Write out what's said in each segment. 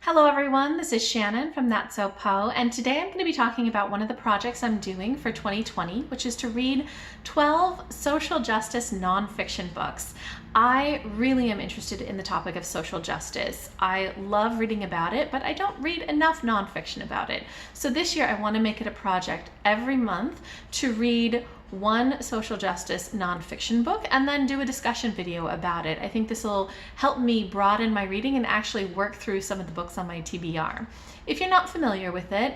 Hello everyone, this is Shannon from That's So Po, and today I'm going to be talking about one of the projects I'm doing for 2020, which is to read 12 social justice nonfiction books. I really am interested in the topic of social justice. I love reading about it, but I don't read enough nonfiction about it. So this year I want to make it a project every month to read one social justice nonfiction book and then do a discussion video about it. I think this will help me broaden my reading and actually work through some of the books on my TBR. If you're not familiar with it,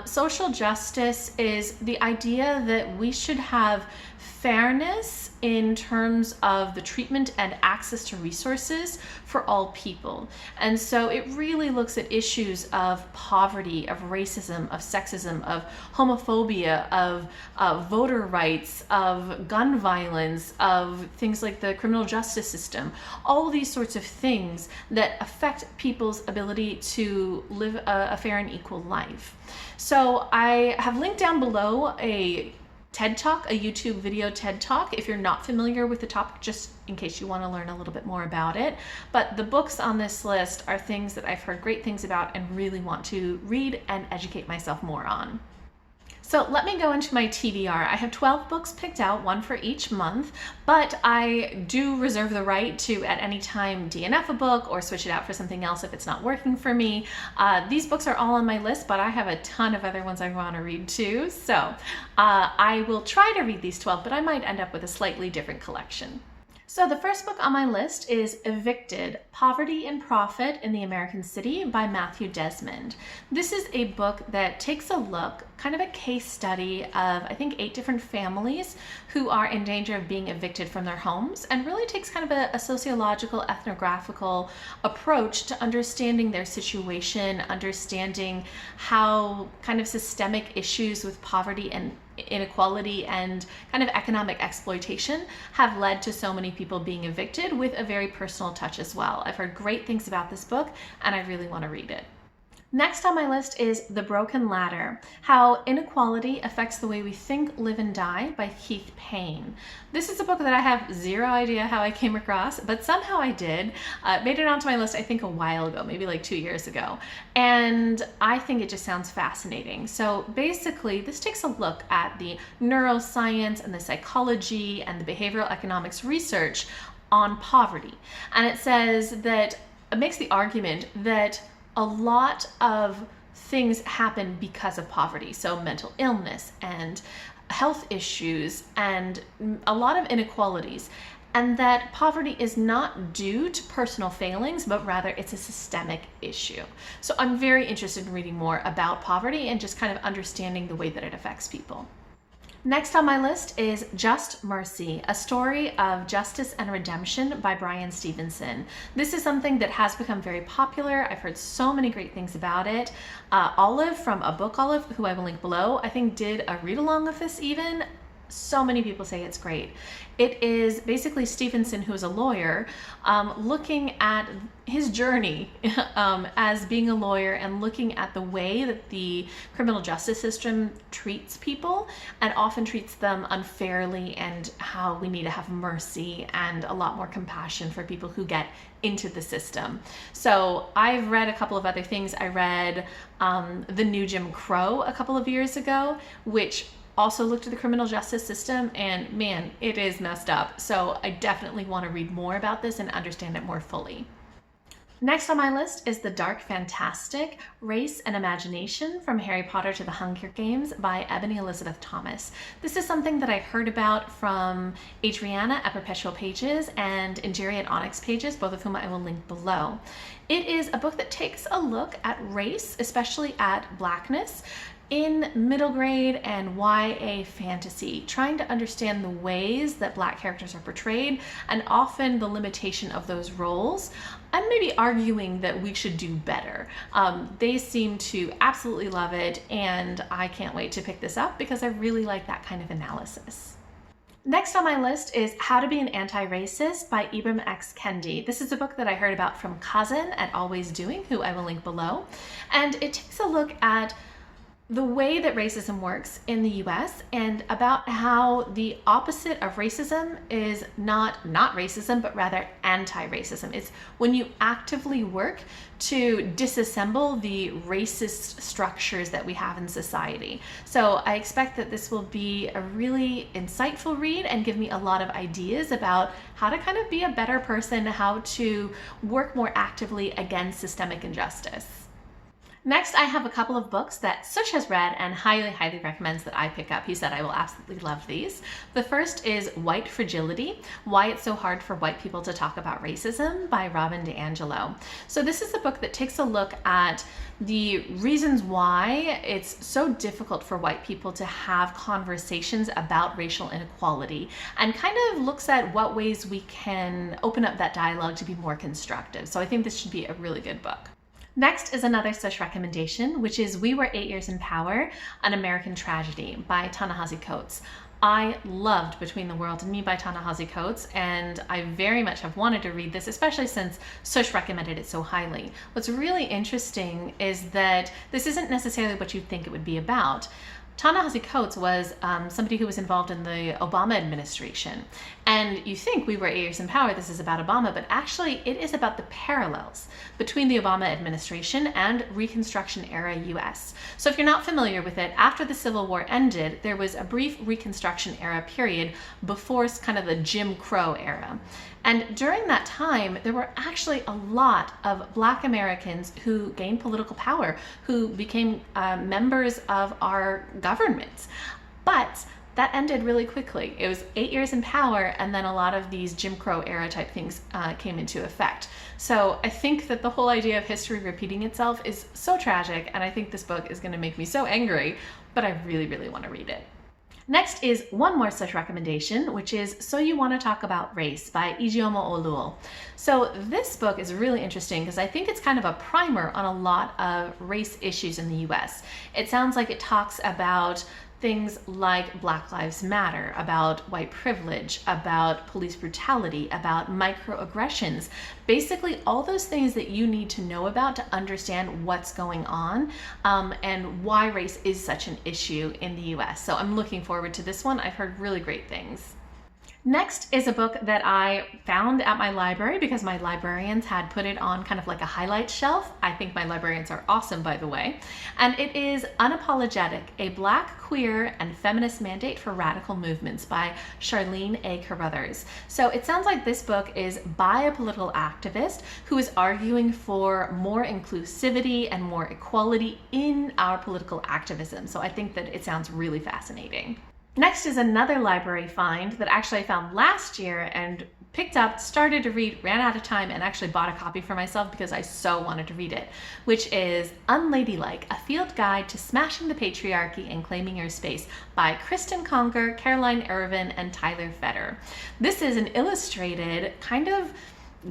social justice is the idea that we should have fairness in terms of the treatment and access to resources for all people. And so it really looks at issues of poverty, of racism, of sexism, of homophobia, of voter rights, of gun violence, of things like the criminal justice system, all these sorts of things that affect people's ability to live a fair and equal life. So I have linked down below a TED Talk, a YouTube video TED Talk, if you're not familiar with the topic, just in case you want to learn a little bit more about it. But the books on this list are things that I've heard great things about and really want to read and educate myself more on. So let me go into my TBR. I have 12 books picked out, one for each month, but I do reserve the right to at any time DNF a book or switch it out for something else if it's not working for me. These books are all on my list, but I have a ton of other ones I want to read too. So I will try to read these 12, but I might end up with a slightly different collection. So the first book on my list is Evicted, Poverty and Profit in the American City by Matthew Desmond. This is a book that takes a look, kind of a case study of, I think, 8 different families who are in danger of being evicted from their homes, and really takes kind of a sociological, ethnographical approach to understanding their situation, understanding how kind of systemic issues with poverty and inequality and kind of economic exploitation have led to so many people being evicted, with a very personal touch as well. I've heard great things about this book and I really want to read it. Next on my list is The Broken Ladder, How Inequality Affects the Way We Think, Live, and Die by Keith Payne. This is a book that I have zero idea how I came across, but somehow I did. It made it onto my list, I think, a while ago, maybe like 2 years ago. And I think it just sounds fascinating. So basically, this takes a look at the neuroscience and the psychology and the behavioral economics research on poverty. And it says that, it makes the argument that a lot of things happen because of poverty. So mental illness and health issues and a lot of inequalities. And that poverty is not due to personal failings, but rather it's a systemic issue. So I'm very interested in reading more about poverty and just kind of understanding the way that it affects people. Next on my list is Just Mercy, a story of justice and redemption by Bryan Stevenson. This is something that has become very popular. I've heard so many great things about it. Olive from abookolive, who I will link below, I think did a read-along of this even. So many people say it's great. It is basically Stevenson, who is a lawyer, looking at his journey as being a lawyer and looking at the way that the criminal justice system treats people and often treats them unfairly, and how we need to have mercy and a lot more compassion for people who get into the system. So I've read a couple of other things. I read The New Jim Crow a couple of years ago, which also looked at the criminal justice system, and man, it is messed up. So I definitely want to read more about this and understand it more fully. Next on my list is The Dark Fantastic, Race and Imagination from Harry Potter to the Hunger Games by Ebony Elizabeth Thomas. This is something that I heard about from Adriana at Perpetual Pages and Njeri at ONYX Pages, both of whom I will link below. It is a book that takes a look at race, especially at Blackness, in middle grade and YA fantasy, trying to understand the ways that Black characters are portrayed and often the limitation of those roles, and maybe arguing that we should do better. They seem to absolutely love it, and I can't wait to pick this up because I really like that kind of analysis. Next on my list is How to Be an Anti-Racist by Ibram X. Kendi. This is a book that I heard about from Kazen at Always Doing, who I will link below. And it takes a look at the way that racism works in the US and about how the opposite of racism is not racism, but rather anti-racism. It's when you actively work to disassemble the racist structures that we have in society. So I expect that this will be a really insightful read and give me a lot of ideas about how to kind of be a better person, how to work more actively against systemic injustice. Next, I have a couple of books that Sush has read and highly recommends that I pick up. He said I will absolutely love these. The first is White Fragility, Why It's So Hard for White People to Talk About Racism by DiAngelo. So this is a book that takes a look at the reasons why it's so difficult for white people to have conversations about racial inequality and kind of looks at what ways we can open up that dialogue to be more constructive. So I think this should be a really good book. Next is another such recommendation, which is We Were 8 Years in Power, An American Tragedy by Ta-Nehisi. I loved Between the World and Me by Ta-Nehisi, and I very much have wanted to read this, especially since Sush recommended it so highly. What's really interesting is that this isn't necessarily what you'd think it would be about. Ta-Nehisi was somebody who was involved in the Obama administration. And you think We Were 8 Years in Power, this is about Obama, but actually it is about the parallels between the Obama administration and Reconstruction era US. So if you're not familiar with it, after the Civil War ended, there was a brief Reconstruction era period before kind of the Jim Crow era. And during that time, there were actually a lot of Black Americans who gained political power, who became members of our government. But that ended really quickly. It was 8 years in power, and then a lot of these Jim Crow era type things came into effect. So I think that the whole idea of history repeating itself is so tragic, and I think this book is going to make me so angry, but I really want to read it. Next is one more such recommendation, which is So You Want to Talk About Race by Ijeoma Oluo. So this book is really interesting because I think it's kind of a primer on a lot of race issues in the US. It sounds like it talks about things like Black Lives Matter, about white privilege, about police brutality, about microaggressions, basically all those things that you need to know about to understand what's going on and why race is such an issue in the US. So I'm looking forward to this one. I've heard really great things. Next is a book that I found at my library because my librarians had put it on kind of like a highlight shelf. I think my librarians are awesome, by the way. And it is Unapologetic, a Black, Queer, and Feminist Mandate for Radical Movements by Charlene A. Carruthers. So it sounds like this book is by a political activist who is arguing for more inclusivity and more equality in our political activism. So I think that it sounds really fascinating. Next is another library find that actually I found last year and picked up, started to read, ran out of time, and actually bought a copy for myself because I so wanted to read it, which is Unladylike, A Field Guide to Smashing the Patriarchy and Claiming Your Space by Kristen Conger, Caroline Ervin, and Tyler Fetter. This is an illustrated kind of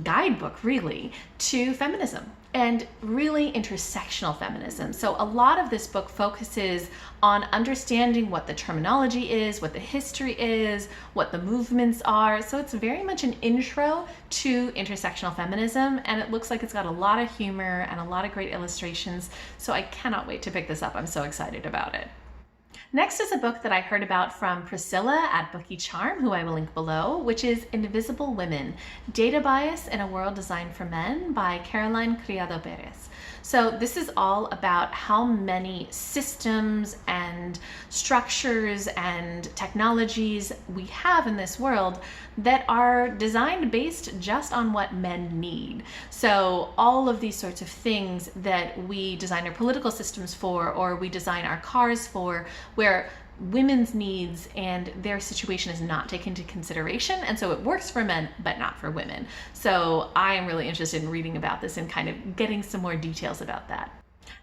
guidebook, really, to feminism and really intersectional feminism. So a lot of this book focuses on understanding what the terminology is, what the history is, what the movements are. So it's very much an intro to intersectional feminism, and it looks like it's got a lot of humor and a lot of great illustrations. So I cannot wait to pick this up. I'm so excited about it. Next is a book that I heard about from Priscilla at Bookie Charm, who I will link below, which is Invisible Women, Data Bias in a World Designed for Men by Caroline Criado Perez. So this is all about how many systems and structures and technologies we have in this world that are designed based just on what men need. So all of these sorts of things that we design our political systems for, or we design our cars for, where women's needs and their situation is not taken into consideration, and so it works for men but not for women. So I am really interested in reading about this and kind of getting some more details about that.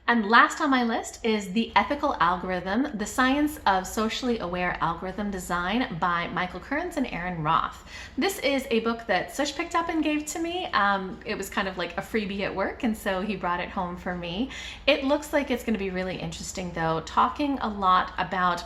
And last on my list is The Ethical Algorithm, The Science of Socially Aware Algorithm Design by Michael Kearns and Aaron Roth. This is a book that Sush picked up and gave to me. It was kind of like a freebie at work, and so he brought it home for me. It looks like it's going to be really interesting, though, talking a lot about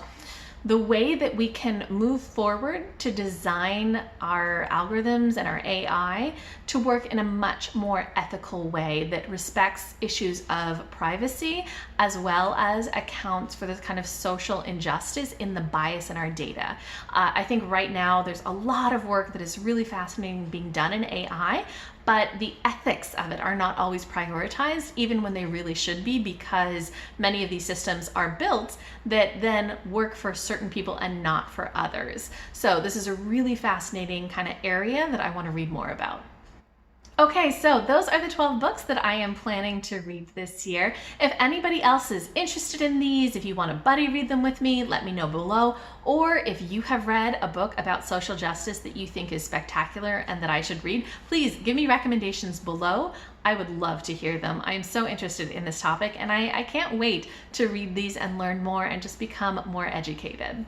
the way that we can move forward to design our algorithms and our AI to work in a much more ethical way that respects issues of privacy as well as accounts for this kind of social injustice in the bias in our data. I think right now there's a lot of work that is really fascinating being done in AI, but the ethics of it are not always prioritized, even when they really should be, because many of these systems are built that then work for certain people and not for others. So this is a really fascinating kind of area that I want to read more about. Okay, so those are the 12 books that I am planning to read this year. If anybody else is interested in these, if you want to buddy read them with me, let me know below. Or if you have read a book about social justice that you think is spectacular and that I should read, please give me recommendations below. I would love to hear them. I am so interested in this topic, and I can't wait to read these and learn more and just become more educated.